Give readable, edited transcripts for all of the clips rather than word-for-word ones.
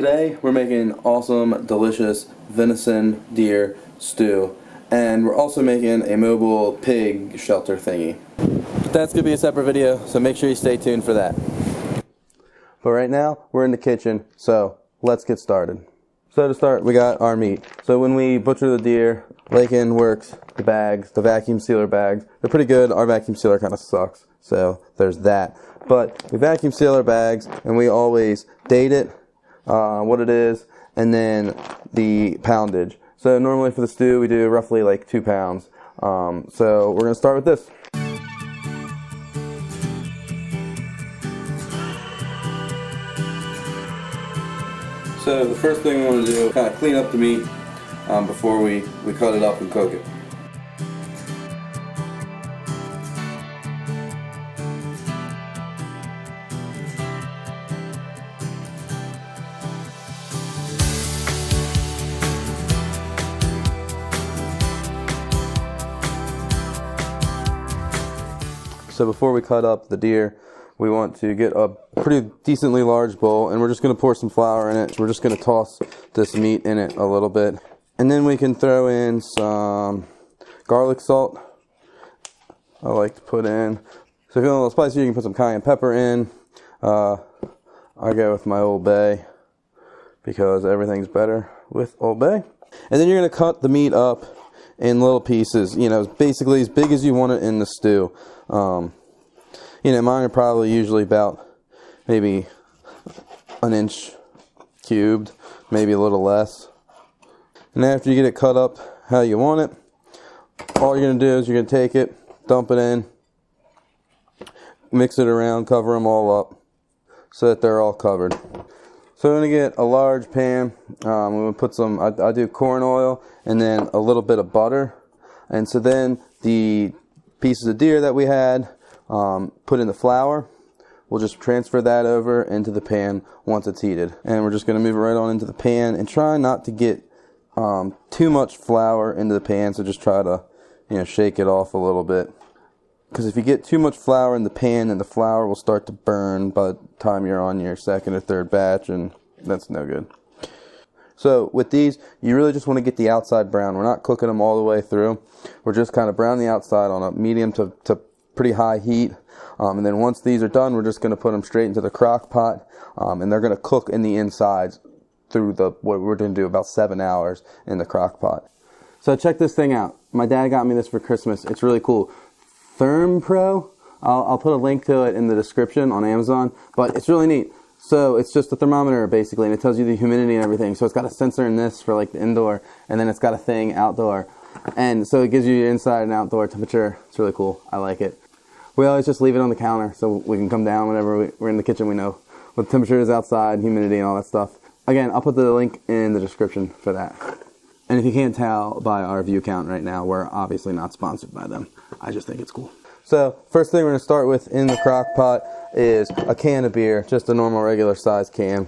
Today we're making awesome, delicious venison deer stew, and we're also making a mobile pig shelter thingy. But that's going to be a separate video, so make sure you stay tuned for that. But right now we're in the kitchen, so let's get started. So to start, we got our meat. So when we butcher the deer, Lakin works the bags, the vacuum sealer bags. They're pretty good. Our vacuum sealer kind of sucks, so there's that. But we vacuum seal our bags, and we always date it, what it is, and then the poundage. So normally for the stew, we do roughly like 2 pounds. So we're going to start with this. So the first thing we want to do is kind of clean up the meat before we cut it up and cook it. So before we cut up the deer, we want to get a pretty decently large bowl, and we're just going to pour some flour in it. We're just going to toss this meat in it a little bit. And then we can throw in some garlic salt. I like to put in. So if you want a little spicy, you can put some cayenne pepper in. I go with my Old Bay because everything's better with Old Bay. And then you're going to cut the meat up in little pieces, you know, basically as big as you want it in the stew. You know, mine are probably usually about maybe an inch cubed, maybe a little less. And after you get it cut up how you want it, all you're going to do is you're going to take it, dump it in, mix it around, cover them all up so that they're all covered. So I'm going to get a large pan. I'm going to put some, I do corn oil and then a little bit of butter. And so then the pieces of deer that we had, put in the flour. We'll just transfer that over into the pan once it's heated. And we're just going to move it right on into the pan and try not to get too much flour into the pan. So just try to, you know, shake it off a little bit. Because if you get too much flour in the pan, then the flour will start to burn by the time you're on your second or third batch, and that's no good. So with these, you really just want to get the outside brown. We're not cooking them all the way through. We're just kind of browning the outside on a medium to pretty high heat. And then once these are done, we're just going to put them straight into the crock pot. And they're going to cook in the insides through what we're going to do about 7 hours in the crock pot. So check this thing out. My dad got me this for Christmas. It's really cool. ThermPro. I'll put a link to it in the description on Amazon, but it's really neat. So it's just a thermometer basically, and it tells you the humidity and everything. So it's got a sensor in this for like the indoor, and then it's got a thing outdoor. And so it gives you inside and outdoor temperature. It's really cool. I like it. We always just leave it on the counter so we can come down whenever we're in the kitchen. We know what the temperature is outside, humidity, and all that stuff. Again, I'll put the link in the description for that. And if you can't tell by our view count right now, we're obviously not sponsored by them. I just think it's cool. So first thing we're going to start with in the crock pot is a can of beer, just a normal regular size can.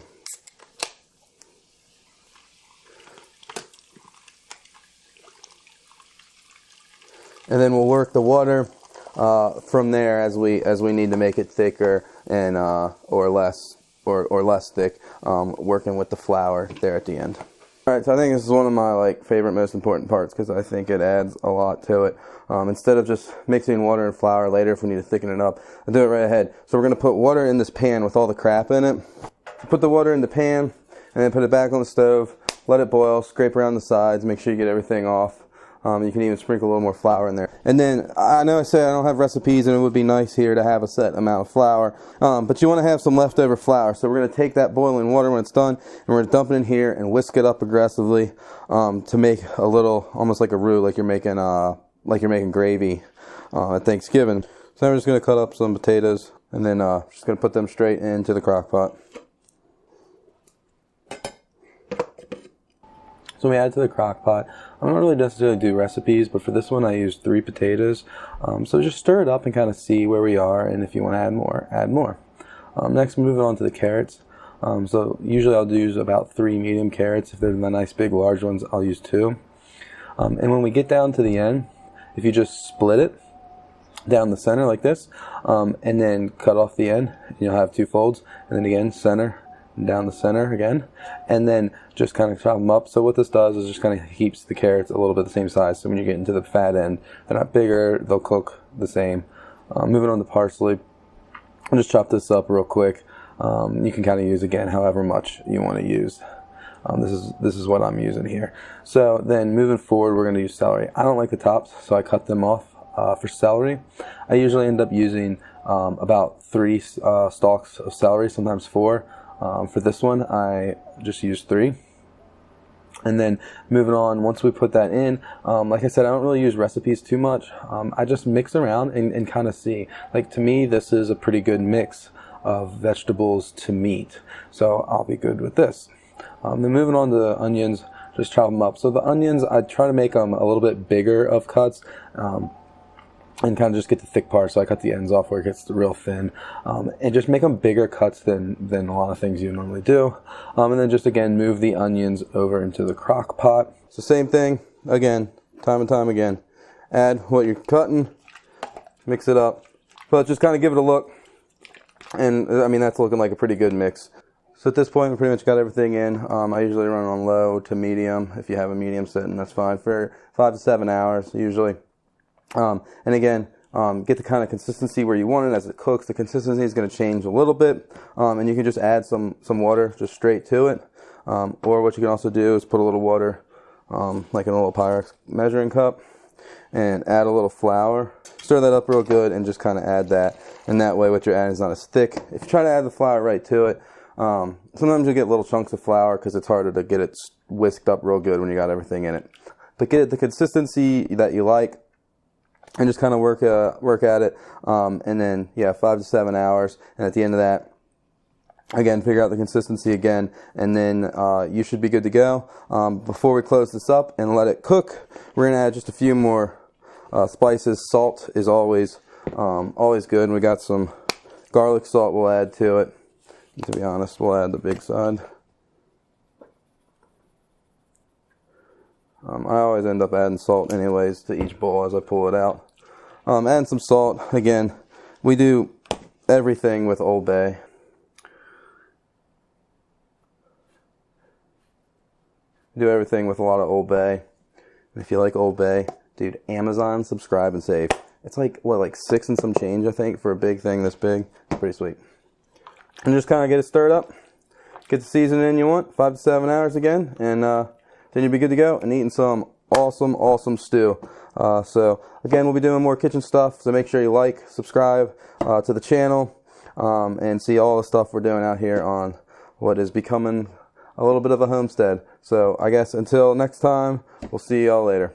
And then we'll work the water from there as we need to make it thicker and or less thick, working with the flour there at the end. All right, so I think this is one of my favorite, most important parts because I think it adds a lot to it. Instead of just mixing water and flour later if we need to thicken it up, I'll do it right ahead. So we're going to put water in this pan with all the crap in it. Put the water in the pan and then put it back on the stove. Let it boil. Scrape around the sides. Make sure you get everything off. You can even sprinkle a little more flour in there. And then, I know I say I don't have recipes and it would be nice here to have a set amount of flour, but you want to have some leftover flour. So we're going to take that boiling water when it's done, and we're going to dump it in here and whisk it up aggressively to make a little, almost like a roux, like you're making gravy at Thanksgiving. So now we're just going to cut up some potatoes, and then just going to put them straight into the crock pot. So we add to the crock pot. I don't really necessarily do recipes, but for this one I used 3 potatoes. So just stir it up and kind of see where we are, and if you want to add more, add more. Next, moving on to the carrots. So usually I'll use about 3 medium carrots. If they're the nice big large ones, I'll use 2. And when we get down to the end, if you just split it down the center like this, and then cut off the end, you'll have 2 folds, and then again center down the center again, and then just kind of chop them up. So what this does is just kind of keeps the carrots a little bit the same size, so when you get into the fat end, they're not bigger, they'll cook the same. Moving on to parsley, I'll just chop this up real quick. You can kind of use, again, however much you want to use. This is what I'm using here. So then moving forward, we're going to use celery. I don't like the tops, so I cut them off. For celery, I usually end up using about 3 stalks of celery, sometimes 4. For this one, I just used 3. And then moving on, once we put that in, like I said, I don't really use recipes too much. I just mix around and kind of see. Like, to me, this is a pretty good mix of vegetables to meat. So I'll be good with this. Then moving on to the onions, just chop them up. So the onions, I try to make them a little bit bigger of cuts. And kind of just get the thick part, so I cut the ends off where it gets real thin, and just make them bigger cuts than a lot of things you normally do. And then just again move the onions over into the crock pot. It's the same thing again, time and time again. Add what you're cutting, mix it up, but just kind of give it a look. And I mean, that's looking like a pretty good mix. So at this point, we pretty much got everything in. I usually run on low to medium. If you have a medium sitting, that's fine, for 5 to 7 hours usually. And again, get the kind of consistency where you want it as it cooks. The consistency is going to change a little bit, and you can just add some water just straight to it. Or what you can also do is put a little water, like in a little Pyrex measuring cup, and add a little flour. Stir that up real good and just kind of add that. And that way what you're adding is not as thick. If you try to add the flour right to it, sometimes you get little chunks of flour because it's harder to get it whisked up real good when you got everything in it. But get the consistency that you like, and just kind of work at it, and then 5 to 7 hours, and at the end of that, again, figure out the consistency again, and then you should be good to go. Before we close this up and let it cook, we're gonna add just a few more spices. Salt is always good. We got some garlic salt we'll add to it. And to be honest, we'll add the big side. I always end up adding salt anyways to each bowl as I pull it out. Adding some salt. Again, we do everything with Old Bay. Do everything with a lot of Old Bay. And if you like Old Bay, dude, Amazon, subscribe and save. It's like, what, like 6 and some change, I think, for a big thing this big. It's pretty sweet. And just kind of get it stirred up. Get the seasoning you want, 5 to 7 hours again, and then you'll be good to go and eating some awesome stew. So again, we'll be doing more kitchen stuff, so make sure you like, subscribe to the channel, and see all the stuff we're doing out here on what is becoming a little bit of a homestead. So I guess until next time, we'll see y'all later.